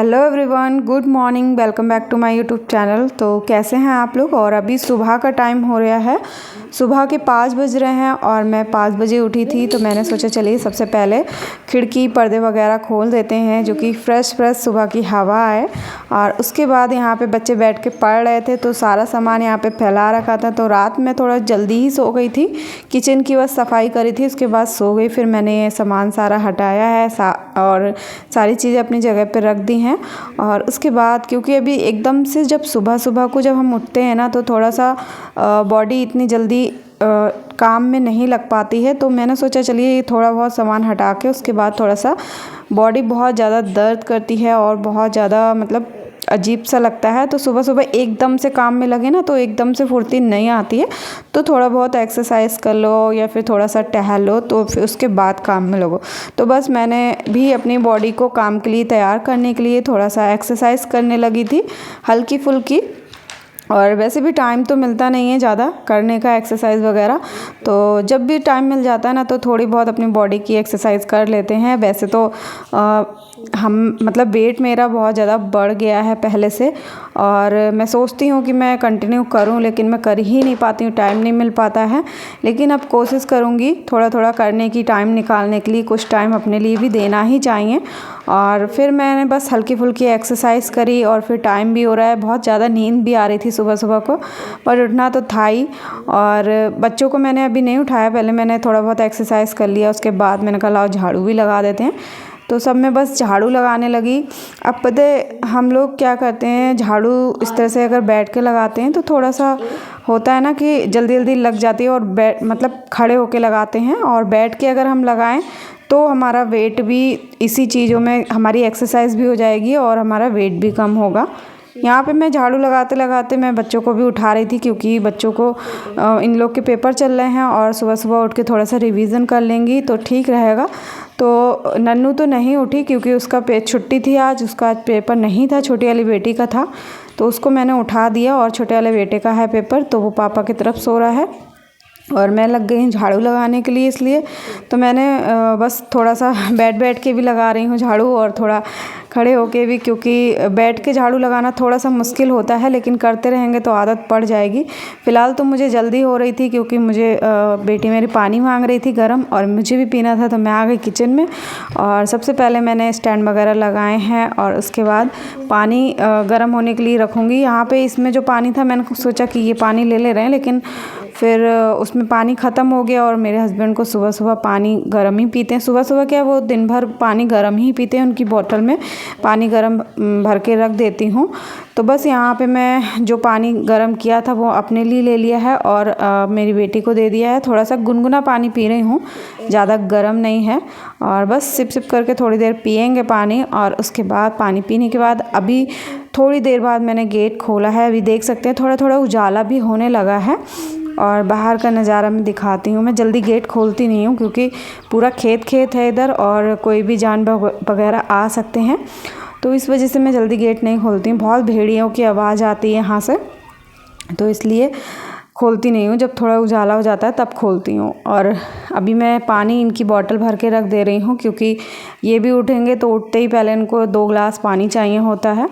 Hello everyone, good morning. Welcome back to my YouTube channel. तो कैसे हैं आप लोग। और अभी सुबह का टाइम हो रहा है, सुबह के 5 बज रहे हैं और मैं 5 बजे उठी थी। तो मैंने सोचा चलिए सबसे पहले खिड़की पर्दे वगैरह खोल देते हैं जो कि फ्रेश सुबह की हवा आए। और उसके बाद यहाँ पे बच्चे बैठ के पढ़ रहे थे तो सारा सामान यहाँ पे फैला रखा था। तो रात में थोड़ा जल्दी ही सो गई थी, किचन की बस सफाई करी थी, उसके बाद सो गई। फिर मैंने सामान सारा हटाया है और सारी चीज़ें अपनी जगह पर रख दी हैं। और उसके बाद क्योंकि अभी एकदम से जब सुबह सुबह को जब हम उठते हैं ना तो थोड़ा सा बॉडी इतनी जल्दी काम में नहीं लग पाती है। तो मैंने सोचा चलिए ये थोड़ा बहुत सामान हटा के उसके बाद थोड़ा सा बॉडी बहुत ज़्यादा दर्द करती है और बहुत ज़्यादा मतलब अजीब सा लगता है। तो सुबह सुबह एकदम से काम में लगे ना तो एकदम से फुर्ती नहीं आती है। तो थोड़ा बहुत एक्सरसाइज कर लो या फिर थोड़ा सा टहल लो तो फिर उसके बाद काम में लगो। तो बस मैंने भी अपनी बॉडी को काम के लिए तैयार करने के लिए थोड़ा सा एक्सरसाइज करने लगी थी, हल्की फुल्की। और वैसे भी टाइम तो मिलता नहीं है ज़्यादा करने का एक्सरसाइज वगैरह, तो जब भी टाइम मिल जाता है ना तो थोड़ी बहुत अपनी बॉडी की एक्सरसाइज कर लेते हैं। वैसे तो हम मतलब वेट मेरा बहुत ज़्यादा बढ़ गया है पहले से, और मैं सोचती हूँ कि मैं कंटिन्यू करूँ लेकिन मैं कर ही नहीं पाती हूँ, टाइम नहीं मिल पाता है। लेकिन अब कोशिश करूँगी थोड़ा थोड़ा करने की, टाइम निकालने के लिए कुछ टाइम अपने लिए भी देना ही चाहिए। और फिर मैंने बस हल्की फुल्की एक्सरसाइज करी और फिर टाइम भी हो रहा है, बहुत ज़्यादा नींद भी आ रही थी सुबह सुबह को, पर उठना तो था ही। और बच्चों को मैंने अभी नहीं उठाया, पहले मैंने थोड़ा बहुत एक्सरसाइज कर लिया, उसके बाद मैंने कहा लाओ झाड़ू भी लगा देते हैं। तो सब में बस झाड़ू लगाने लगी। अब पता है हम लोग क्या करते हैं, झाड़ू इस तरह से अगर बैठ के लगाते हैं तो थोड़ा सा होता है ना कि जल्दी जल्दी लग जाती है, और मतलब खड़े होके लगाते हैं। और बैठ के अगर हम लगाएं तो हमारा वेट भी इसी चीज़ों में, हमारी एक्सरसाइज भी हो जाएगी और हमारा वेट भी कम होगा। यहाँ पे मैं झाड़ू लगाते लगाते मैं बच्चों को भी उठा रही थी क्योंकि बच्चों को इन लोग के पेपर चल रहे हैं और सुबह सुबह उठ के थोड़ा सा रिवीजन कर लेंगी तो ठीक रहेगा। तो नन्नू तो नहीं उठी क्योंकि उसका छुट्टी थी आज, उसका आज पेपर नहीं था, छोटी वाली बेटी का था। तो उसको मैंने उठा दिया और छोटे वाले बेटे का है पेपर, तो वो पापा की तरफ सो रहा है और मैं लग गई झाड़ू लगाने के लिए। इसलिए तो मैंने बस थोड़ा सा बैठ के भी लगा रही हूँ झाड़ू और थोड़ा खड़े होके भी, क्योंकि बैठ के झाड़ू लगाना थोड़ा सा मुश्किल होता है लेकिन करते रहेंगे तो आदत पड़ जाएगी। फ़िलहाल तो मुझे जल्दी हो रही थी क्योंकि मुझे बेटी मेरी पानी मांग रही थी गर्म और मुझे भी पीना था। तो मैं आ गई किचन में और सबसे पहले मैंने स्टैंड वगैरह लगाए हैं और उसके बाद पानी गर्म होने के लिए रखूँगी। यहाँ पे इसमें जो पानी था मैंने सोचा कि ये पानी ले रहे हैं, लेकिन फिर उसमें पानी ख़त्म हो गया। और मेरे हस्बैंड को सुबह सुबह पानी गर्म ही पीते हैं, सुबह सुबह क्या वो दिन भर पानी गर्म ही पीते हैं, उनकी बोतल में पानी गर्म भर के रख देती हूँ। तो बस यहाँ पे मैं जो पानी गर्म किया था वो अपने लिए ले लिया है और मेरी बेटी को दे दिया है। थोड़ा सा गुनगुना पानी पी रही हूँ, ज़्यादा गर्म नहीं है। और बस सिप सिप करके थोड़ी देर पिएंगे पानी। और उसके बाद पानी पीने के बाद अभी थोड़ी देर बाद मैंने गेट खोला है, अभी देख सकते हैं थोड़ा थोड़ा उजाला भी होने लगा है। और बाहर का नज़ारा मैं दिखाती हूँ। मैं जल्दी गेट खोलती नहीं हूँ क्योंकि पूरा खेत है इधर और कोई भी जानवर वगैरह आ सकते हैं, तो इस वजह से मैं जल्दी गेट नहीं खोलती हूँ। बहुत भेड़ियों की आवाज़ आती है यहाँ से, तो इसलिए खोलती नहीं हूँ। जब थोड़ा उजाला हो जाता है तब खोलती हूँ। और अभी मैं पानी इनकी बोतल भर के रख दे रही हूँ क्योंकि ये भी उठेंगे तो उठते ही पहले इनको 2 गिलास पानी चाहिए होता है।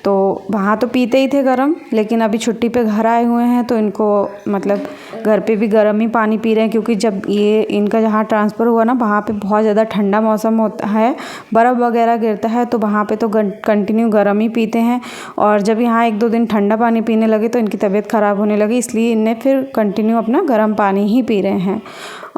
तो वहाँ तो पीते ही थे गरम, लेकिन अभी छुट्टी पे घर आए हुए हैं तो इनको मतलब घर पे भी गर्म ही पानी पी रहे हैं क्योंकि जब ये इनका जहाँ ट्रांसफ़र हुआ ना वहाँ पे बहुत ज़्यादा ठंडा मौसम होता है, बर्फ़ वगैरह गिरता है, तो वहाँ पे तो कंटिन्यू गर्म ही पीते हैं। और जब यहाँ 1-2 दिन ठंडा पानी पीने लगे तो इनकी तबीयत ख़राब होने लगी, इसलिए इन्हें फिर कंटिन्यू अपना गर्म पानी ही पी रहे हैं।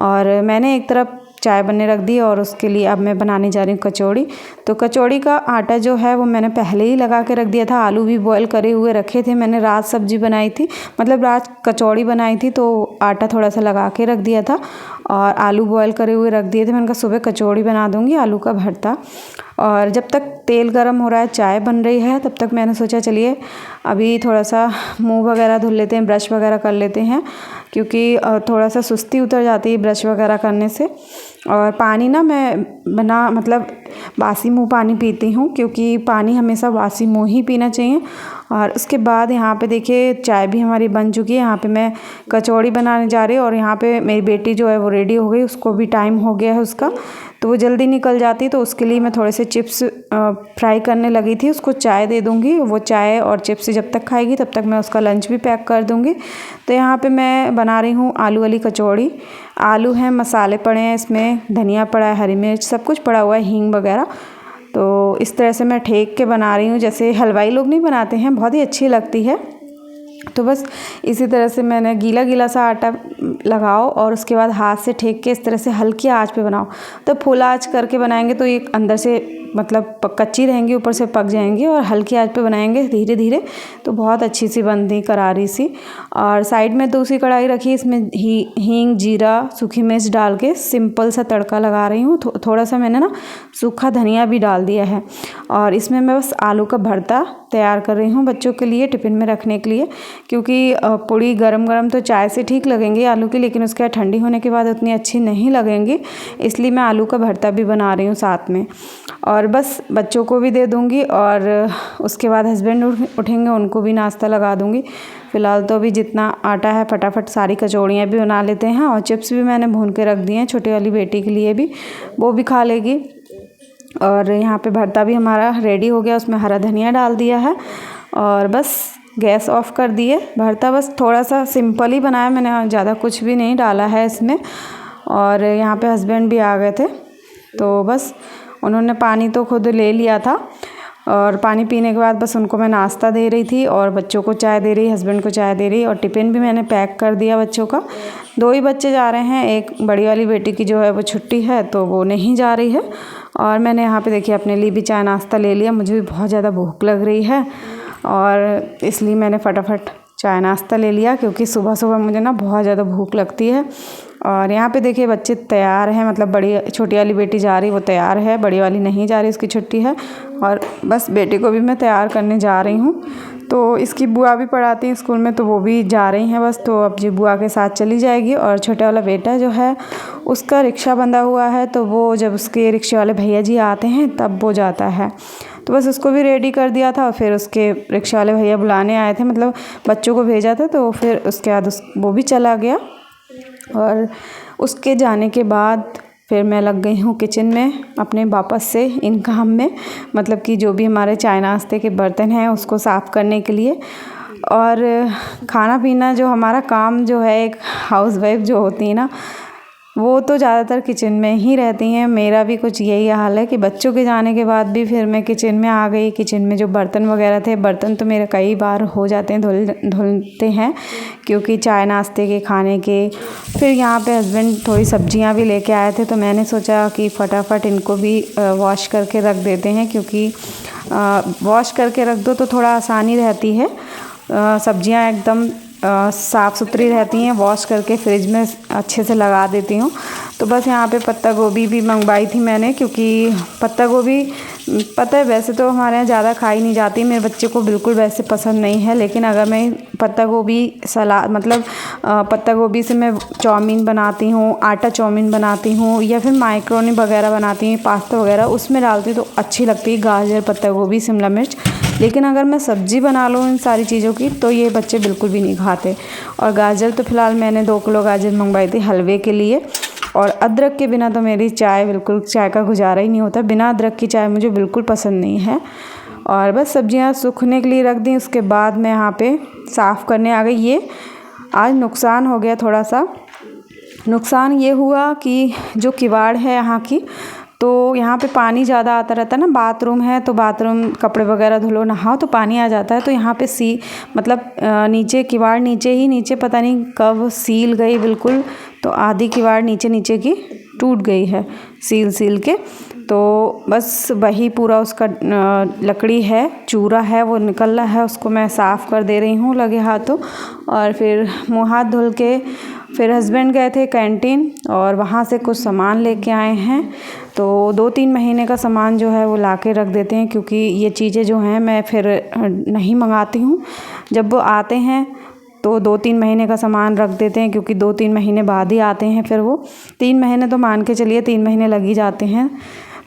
और मैंने एक तरफ चाय बनने रख दी और उसके लिए अब मैं बनाने जा रही हूँ कचौड़ी। तो कचौड़ी का आटा जो है वो मैंने पहले ही लगा के रख दिया था, आलू भी बॉईल करे हुए रखे थे। मैंने रात सब्जी बनाई थी, मतलब रात कचौड़ी बनाई थी, तो आटा थोड़ा सा लगा के रख दिया था और आलू बॉईल करे हुए रख दिए थे। मैंने कहा सुबह कचौड़ी बना दूँगी, आलू का भरता। और जब तक तेल गर्म हो रहा है, चाय बन रही है, तब तक मैंने सोचा चलिए अभी थोड़ा सा मुँह वगैरह धुल लेते हैं, ब्रश वगैरह कर लेते हैं, क्योंकि थोड़ा सा सुस्ती उतर जाती है ब्रश वगैरह करने से। और पानी ना मैं मतलब बासी मुँह पानी पीती हूँ क्योंकि पानी हमेशा बासी मुँह ही पीना चाहिए। और उसके बाद यहाँ पे देखिए चाय भी हमारी बन चुकी है। यहाँ पे मैं कचौड़ी बनाने जा रही हूँ और यहाँ पे मेरी बेटी जो है वो रेडी हो गई, उसको भी टाइम हो गया है उसका, तो वो जल्दी निकल जाती, तो उसके लिए मैं थोड़े से चिप्स फ्राई करने लगी थी। उसको चाय दे दूँगी, वो चाय और चिप्स जब तक खाएगी तब तक मैं उसका लंच भी पैक कर दूँगी। तो यहाँ पे मैं बना रही हूँ आलू वाली कचौड़ी। आलू हैं, मसाले पड़े हैं, इसमें धनिया पड़ा है, हरी मिर्च सब कुछ पड़ा हुआ है, हींग वगैरह। तो इस तरह से मैं ठेक के बना रही हूँ, जैसे हलवाई लोग नहीं बनाते हैं, बहुत ही अच्छी लगती है। तो बस इसी तरह से मैंने गीला गीला सा आटा लगाओ और उसके बाद हाथ से ठेक के इस तरह से हल्की आंच पे बनाओ। तो फुल आंच करके बनाएंगे तो ये अंदर से मतलब कच्ची रहेंगी, ऊपर से पक जाएंगी, और हल्की आंच पे बनाएंगे धीरे धीरे तो बहुत अच्छी सी बनती, करारी सी। और साइड में दूसरी कढ़ाई रखी, इसमें हींग, जीरा, सूखी मिर्च डाल के सिंपल सा तड़का लगा रही हूँ। थोड़ा सा मैंने ना सूखा धनिया भी डाल दिया है। और इसमें मैं बस आलू का भरता तैयार कर रही हूँ बच्चों के लिए टिफ़िन में रखने के लिए, क्योंकि पूड़ी गरम गरम तो चाय से ठीक लगेंगी आलू की, लेकिन उसके बाद ठंडी होने के बाद उतनी अच्छी नहीं लगेंगी, इसलिए मैं आलू का भरता भी बना रही हूँ साथ में। और बस बच्चों को भी दे दूँगी और उसके बाद हस्बैंड उठेंगे, उनको भी नाश्ता लगा दूँगी। फ़िलहाल तो अभी जितना आटा है फटाफट सारी कचौड़ियाँ भी बना लेते हैं, और चिप्स भी मैंने भून के रख दिए हैं छोटी वाली बेटी के लिए भी, वो भी खा लेगी। और यहाँ पे भरता भी हमारा रेडी हो गया, उसमें हरा धनिया डाल दिया है और बस गैस ऑफ कर दिए। भरता बस थोड़ा सा सिंपल ही बनाया मैंने, ज़्यादा कुछ भी नहीं डाला है इसमें। और यहाँ पे हस्बैंड भी आ गए थे, तो बस उन्होंने पानी तो खुद ले लिया था, और पानी पीने के बाद बस उनको मैं नाश्ता दे रही थी और बच्चों को चाय दे रही, हस्बैंड को चाय दे रही, और टिफ़िन भी मैंने पैक कर दिया बच्चों का। 2 ही बच्चे जा रहे हैं, एक बड़ी वाली बेटी की जो है वो छुट्टी है तो वो नहीं जा रही है। और मैंने यहाँ पे देखिए अपने लिए भी चाय नाश्ता ले लिया, मुझे भी बहुत ज़्यादा भूख लग रही है और इसलिए मैंने फटाफट चाय नाश्ता ले लिया, क्योंकि सुबह सुबह मुझे ना बहुत ज़्यादा भूख लगती है। और यहाँ पे देखिए बच्चे तैयार हैं, मतलब छोटी वाली बेटी जा रही, वो तैयार है, बड़ी वाली नहीं जा रही, उसकी छुट्टी है। और बस बेटी को भी मैं तैयार करने जा रही हूँ। तो इसकी बुआ भी पढ़ाती हैं स्कूल में, तो वो भी जा रही हैं बस, तो अब जी बुआ के साथ चली जाएगी। और छोटा वाला बेटा जो है उसका रिक्शा बंधा हुआ है, तो वो जब उसके रिक्शे वाले भैया जी आते हैं तब वो जाता है। तो बस उसको भी रेडी कर दिया था, और फिर उसके रिक्शा वाले भैया बुलाने आए थे, मतलब बच्चों को भेजा था, तो फिर उसके बाद वो भी चला गया। और उसके जाने के बाद फिर मैं लग गई हूँ किचन में अपने वापस से इन काम में, मतलब कि जो भी हमारे चाय नाश्ते के बर्तन हैं उसको साफ़ करने के लिए। और खाना पीना जो हमारा काम जो है, एक हाउसवाइफ जो होती है ना, वो तो ज़्यादातर किचन में ही रहती हैं। मेरा भी कुछ यही हाल है कि बच्चों के जाने के बाद भी फिर मैं किचन में आ गई। किचन में जो बर्तन वगैरह थे, बर्तन तो मेरे कई बार हो जाते हैं, धुलते हैं, क्योंकि चाय नाश्ते के, खाने के। फिर यहाँ पे हस्बैंड थोड़ी सब्जियाँ भी लेके आए थे, तो मैंने सोचा कि फटाफट इनको भी वॉश करके रख देते हैं, क्योंकि वॉश करके रख दो तो थोड़ा आसानी रहती है। सब्जियाँ एकदम साफ़ सुथरी रहती हैं, वॉश करके फ्रिज में अच्छे से लगा देती हूँ। तो बस यहाँ पे पत्ता गोभी भी मंगवाई थी मैंने, क्योंकि पत्ता गोभी पता है वैसे तो हमारे यहाँ ज़्यादा खाई नहीं जाती, मेरे बच्चे को बिल्कुल वैसे पसंद नहीं है, लेकिन अगर मैं पत्ता गोभी सलाद, मतलब पत्ता गोभी से मैं चाउमीन बनाती हूँ, आटा चाउमीन बनाती हूँ, या फिर माइक्रोनी वगैरह बनाती हूँ, पास्ता वगैरह उसमें डालती हूँ तो अच्छी लगती है, गाजर, पत्ता गोभी, शिमला मिर्च। लेकिन अगर मैं सब्ज़ी बना लूँ इन सारी चीज़ों की तो ये बच्चे बिल्कुल भी नहीं खाते। और गाजर तो फ़िलहाल मैंने 2 किलो गाजर मंगवाई थी हलवे के लिए। और अदरक के बिना तो मेरी चाय का गुजारा ही नहीं होता, बिना अदरक की चाय मुझे बिल्कुल पसंद नहीं है। और बस सब्जियां सूखने के लिए रख दी, उसके बाद मैं यहाँ पे साफ़ करने आ गई। ये आज नुकसान हो गया थोड़ा सा। नुकसान ये हुआ कि जो किवाड़ है यहाँ की, तो यहाँ पे पानी ज़्यादा आता रहता है ना, बाथरूम है तो बाथरूम कपड़े वगैरह धुलो, नहाओ तो पानी आ जाता है। तो यहाँ पे मतलब नीचे किवाड़ नीचे पता नहीं कब सील गई बिल्कुल, तो आधी किवाड़ नीचे की टूट गई है सील के। तो बस वही पूरा उसका लकड़ी है, चूरा है, वो निकल रहा है, उसको मैं साफ़ कर दे रही हूँ लगे हाथों। और फिर मुँह हाथ धुल के फिर हस्बैंड गए थे कैंटीन और वहाँ से कुछ सामान लेके आए हैं। तो 2-3 महीने का सामान जो है वो ला के रख देते हैं, क्योंकि ये चीज़ें जो हैं मैं फिर नहीं मंगाती हूँ। जब वो आते हैं तो 2-3 महीने का सामान रख देते हैं, क्योंकि 2-3 महीने बाद ही आते हैं फिर वो। 3 महीने तो मान के चलिए, 3 महीने लग ही जाते हैं।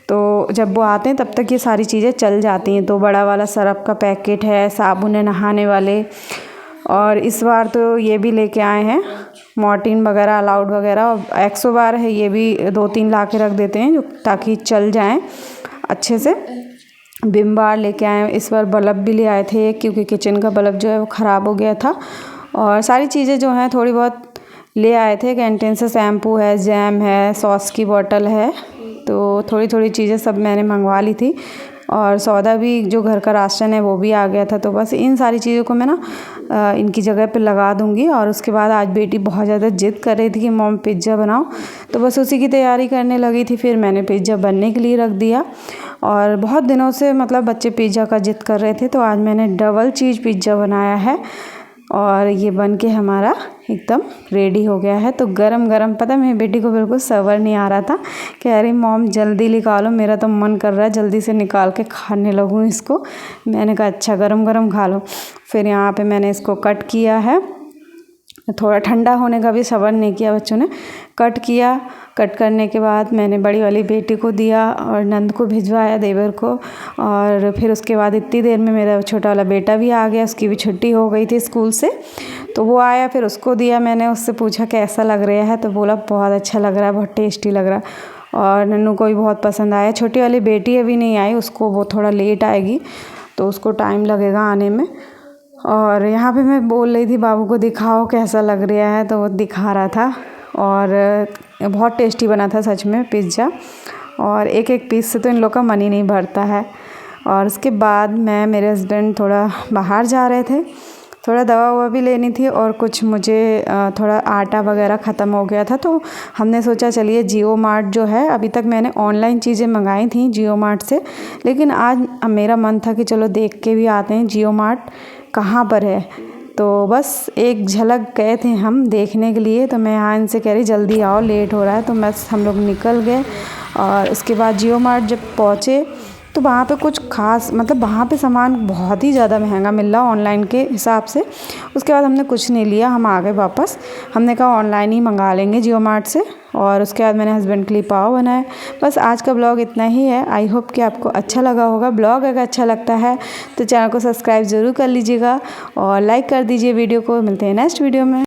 तो जब वो आते हैं तब तक ये सारी चीज़ें चल जाती हैं। तो बड़ा वाला सरफ का पैकेट है, साबुन है नहाने वाले, और इस बार तो ये भी लेके आए हैं मॉर्टिन वगैरह, अलाउड वगैरह, और एक्सो बार है, ये भी 2-3 ला के रख देते हैं जो ताकि चल जाएं अच्छे से। विम बार लेके आए हैं। इस बार बल्ब भी ले आए थे क्योंकि किचन का बल्ब जो है वो ख़राब हो गया था। और सारी चीज़ें जो हैं थोड़ी बहुत ले आए थे। कैंटीन से शैम्पू है, जैम है, सॉस की बॉटल है, तो थोड़ी थोड़ी चीज़ें सब मैंने मंगवा ली थी। और सौदा भी जो घर का राशन है वो भी आ गया था। तो बस इन सारी चीज़ों को मैं ना इनकी जगह पे लगा दूँगी। और उसके बाद आज बेटी बहुत ज़्यादा ज़िद कर रही थी कि मॉम पिज़्ज़ा बनाओ, तो बस उसी की तैयारी करने लगी थी। फिर मैंने पिज़्ज़ा बनने के लिए रख दिया। और बहुत दिनों से मतलब बच्चे पिज़्ज़ा का ज़िद कर रहे थे, तो आज मैंने डबल चीज़ पिज़्ज़ा बनाया है। और ये बन के हमारा एकदम रेडी हो गया है। तो गरम गरम, पता है मेरी बेटी को बिल्कुल सब्र नहीं आ रहा था, कह रही मॉम जल्दी निकालो, मेरा तो मन कर रहा है जल्दी से निकाल के खाने लगूँ इसको। मैंने कहा अच्छा गरम गरम खा लो। फिर यहाँ पे मैंने इसको कट किया है। थोड़ा ठंडा होने का भी सब्र नहीं किया बच्चों ने। कट किया। कट करने के बाद मैंने बड़ी वाली बेटी को दिया और नंद को भिजवाया, देवर को। और फिर उसके बाद इतनी देर में मेरा छोटा वाला बेटा भी आ गया, उसकी भी छुट्टी हो गई थी स्कूल से, तो वो आया, फिर उसको दिया। मैंने उससे पूछा कैसा लग रहा है, तो बोला बहुत अच्छा लग रहा है, बहुत टेस्टी लग रहा है। और नन्नू को भी बहुत पसंद आया। छोटी वाली बेटी अभी नहीं आई, उसको वो थोड़ा लेट आएगी, तो उसको टाइम लगेगा आने में। और यहाँ पे मैं बोल रही थी बाबू को दिखाओ कैसा लग रहा है, तो वो दिखा रहा था। और बहुत टेस्टी बना था सच में पिज़्ज़ा, और एक एक पीस से तो इन लोग का मन ही नहीं भरता है। और उसके बाद मैं, मेरे हस्बैंड थोड़ा बाहर जा रहे थे, थोड़ा दवा ववा भी लेनी थी, और कुछ मुझे थोड़ा आटा वगैरह ख़त्म हो गया था। तो हमने सोचा चलिए जियो मार्ट जो है, अभी तक मैंने ऑनलाइन चीज़ें मंगाई थी जियो मार्ट से, लेकिन आज मेरा मन था कि चलो देख के भी आते हैं जियो मार्ट कहाँ पर है। तो बस एक झलक गए थे हम देखने के लिए। तो मैं यहाँ इनसे कह रही जल्दी आओ, लेट हो रहा है, तो बस हम लोग निकल गए। और उसके बाद जियो मार्ट जब पहुँचे तो वहाँ पे कुछ खास, मतलब वहाँ पे सामान बहुत ही ज़्यादा महंगा मिल रहा ऑनलाइन के हिसाब से। उसके बाद हमने कुछ नहीं लिया, हम आ गए वापस। हमने कहा ऑनलाइन ही मंगा लेंगे जियो मार्ट से। और उसके बाद मैंने हस्बैंड के लिए पाव बनाए। बस आज का ब्लॉग इतना ही है। आई होप कि आपको अच्छा लगा होगा। ब्लॉग अगर अच्छा लगता है तो चैनल को सब्सक्राइब ज़रूर कर लीजिएगा और लाइक कर दीजिए वीडियो को। मिलते हैं नेक्स्ट वीडियो में।